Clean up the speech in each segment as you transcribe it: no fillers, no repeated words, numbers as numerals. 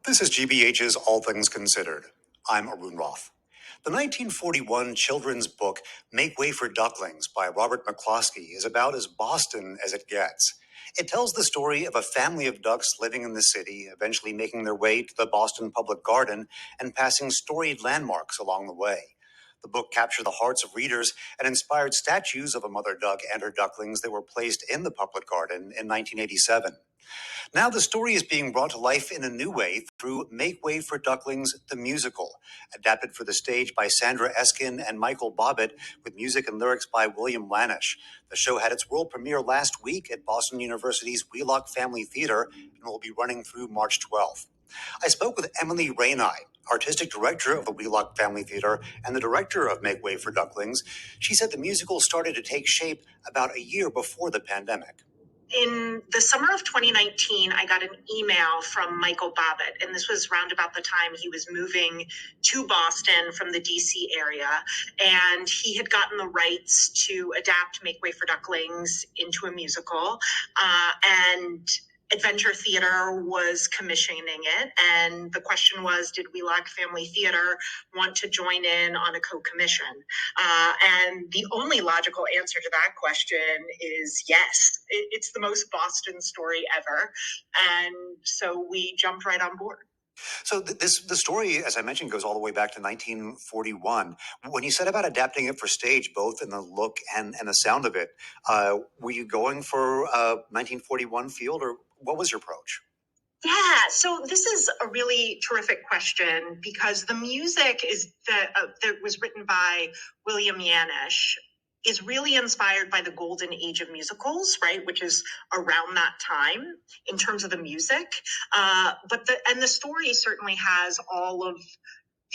This is GBH's All Things Considered. I'm Arun Roth. The 1941 children's book Make Way for Ducklings by Robert McCloskey is about as Boston as it gets. It tells the story of a family of ducks living in the city, eventually making their way to the Boston Public Garden and passing storied landmarks along the way. The book captured the hearts of readers and inspired statues of a mother duck and her ducklings that were placed in the public garden in 1987. Now the story is being brought to life in a new way through Make Way for Ducklings, the musical, adapted for the stage by Sandra Eskin and Michael Bobbitt, with music and lyrics by William Lanish. The show had its world premiere last week at Boston University's Wheelock Family Theater and will be running through March 12th. I spoke with Emily Ranii, artistic director of the Wheelock Family Theater and the director of Make Way for Ducklings. She said the musical started to take shape about a year before the pandemic. In the summer of 2019, I got an email from Michael Bobbitt, and this was round about the time he was moving to Boston from the DC area, and he had gotten the rights to adapt Make Way for Ducklings into a musical, and Adventure Theater was commissioning it, and the question was, did Wheelock Family Theater want to join in on a co-commission? And the only logical answer to that question is yes. It's the most Boston story ever, and so we jumped right on board. So the story, as I mentioned, goes all the way back to 1941. When you said about adapting it for stage, both in the look and the sound of it, were you going for a 1941 field, or what was your approach? Yeah, so this is a really terrific question because the music that was written by William Lanish is really inspired by the golden age of musicals, right? Which is around that time in terms of the music. But the story certainly has all of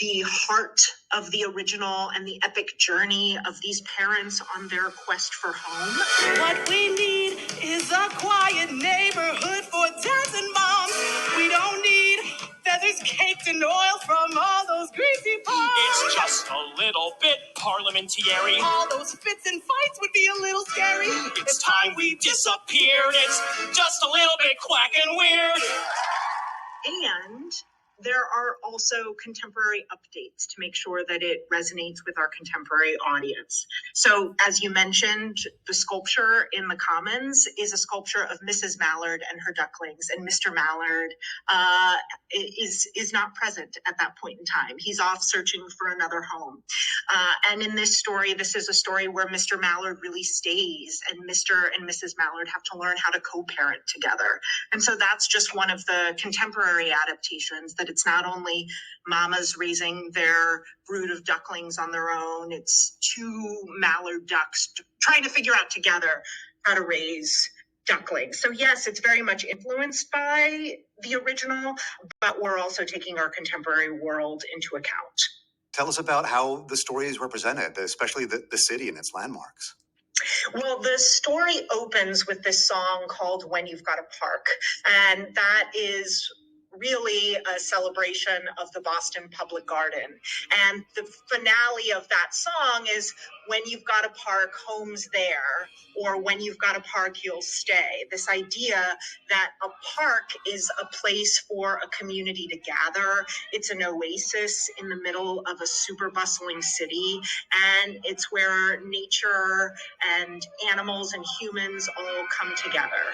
the heart of the original and the epic journey of these parents on their quest for home. What we need is a quiet neighborhood for dads and moms. We don't need feathers caked in oil from all those greasy palms. It's just a little bit parliamentary. All those fits and fights would be a little scary. It's time we disappeared. It's just a little bit quack and weird. And there are also contemporary updates to make sure that it resonates with our contemporary audience. So, as you mentioned, the sculpture in the Commons is a sculpture of Mrs. Mallard and her ducklings, and Mr. Mallard is not present at that point in time. He's off searching for another home. And in this story, this is a story where Mr. Mallard really stays, and Mr. and Mrs. Mallard have to learn how to co-parent together. And so that's just one of the contemporary adaptations, that it's not only mamas raising their brood of ducklings on their own, it's two mallard ducks trying to figure out together how to raise ducklings. So yes, it's very much influenced by the original, but we're also taking our contemporary world into account. Tell us about how the story is represented, especially the city and its landmarks. Well, the story opens with this song called When You've Got a Park, and that is really a celebration of the Boston Public Garden. And the finale of that song is when you've got a park, home's there, or when you've got a park, you'll stay. This idea that a park is a place for a community to gather. It's an oasis in the middle of a super bustling city, and it's where nature and animals and humans all come together.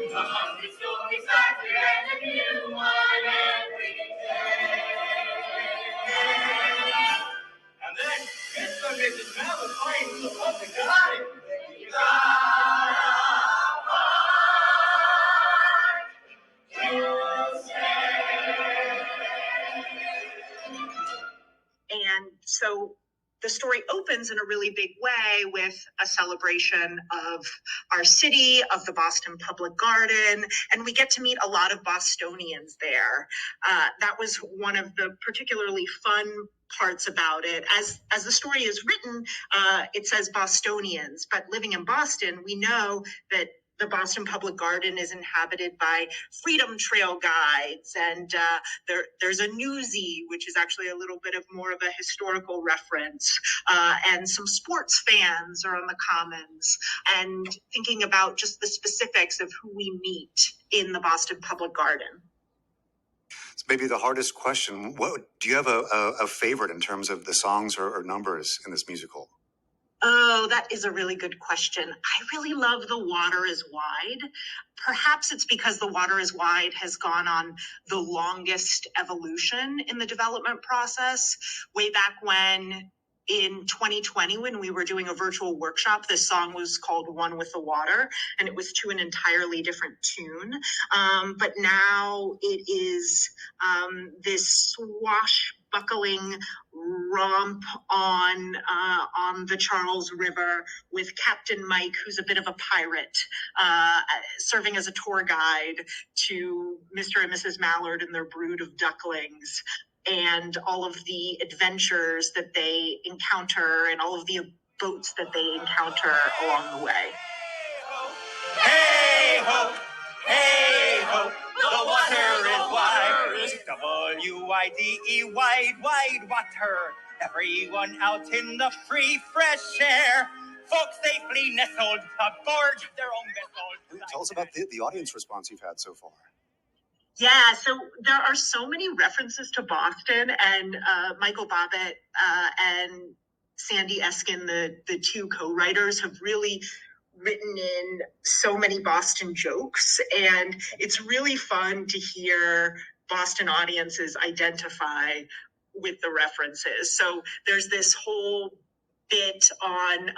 A hungry story starts here and a new one every day. And then Mr. and Mrs. Mallard claims the public garden. You got a park, you'll stay. And so the story opens in a really big way with a celebration of our city, of the Boston Public Garden, and we get to meet a lot of Bostonians there. That was one of the particularly fun parts about it. As the story is written, it says Bostonians, but living in Boston, we know that the Boston Public Garden is inhabited by Freedom Trail guides, and there's a newsie, which is actually a little bit of more of a historical reference, and some sports fans are on the commons, and thinking about just the specifics of who we meet in the Boston Public Garden. It's maybe the hardest question. What do you have a favorite in terms of the songs or numbers in this musical? Oh, that is a really good question. I really love The Water is Wide. Perhaps it's because The Water is Wide has gone on the longest evolution in the development process. Way back when, in 2020, when we were doing a virtual workshop, this song was called One with the Water, and it was to an entirely different tune. But now it is this swashbuckling romp on the Charles River with Captain Mike, who's a bit of a pirate, serving as a tour guide to Mr. and Mrs. Mallard and their brood of ducklings, and all of the adventures that they encounter and all of the boats that they encounter along the way. Hey ho, hey ho, the water is wide. W-I-D-E, wide, wide water. Everyone out in the free, fresh air. Folks safely nestled aboard their own vessels. Tell us about the audience response you've had so far. Yeah, so there are so many references to Boston, and Michael Bobbitt and Sandy Eskin, the two co-writers, have really written in so many Boston jokes, and it's really fun to hear Boston audiences identify with the references. So there's this whole bit on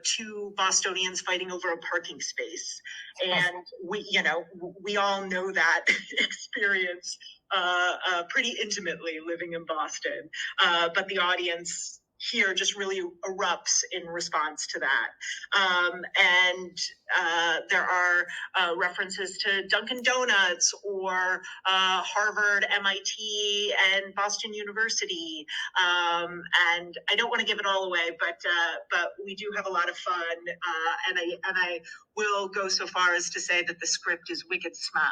two Bostonians fighting over a parking space, and we all know that experience pretty intimately living in Boston, but the audience here just really erupts in response to that. And there are references to Dunkin' Donuts or Harvard, MIT, and Boston University. And I don't want to give it all away, but we do have a lot of fun. And I will go so far as to say that the script is wicked smart.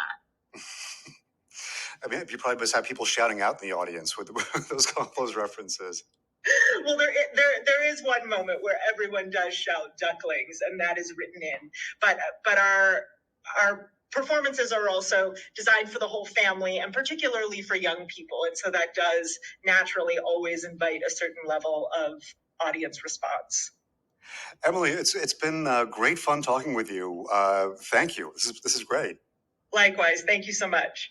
I mean, you probably must have people shouting out in the audience with those references. Well, there is one moment where everyone does shout Ducklings, and that is written in. But our performances are also designed for the whole family, and particularly for young people, and so that does naturally always invite a certain level of audience response. Emily, it's been great fun talking with you. Thank you. This is great. Likewise, thank you so much.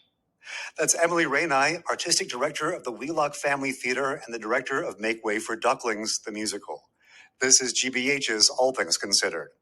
That's Emily Ranii, Artistic Director of the Wheelock Family Theater and the Director of Make Way for Ducklings, the musical. This is GBH's All Things Considered.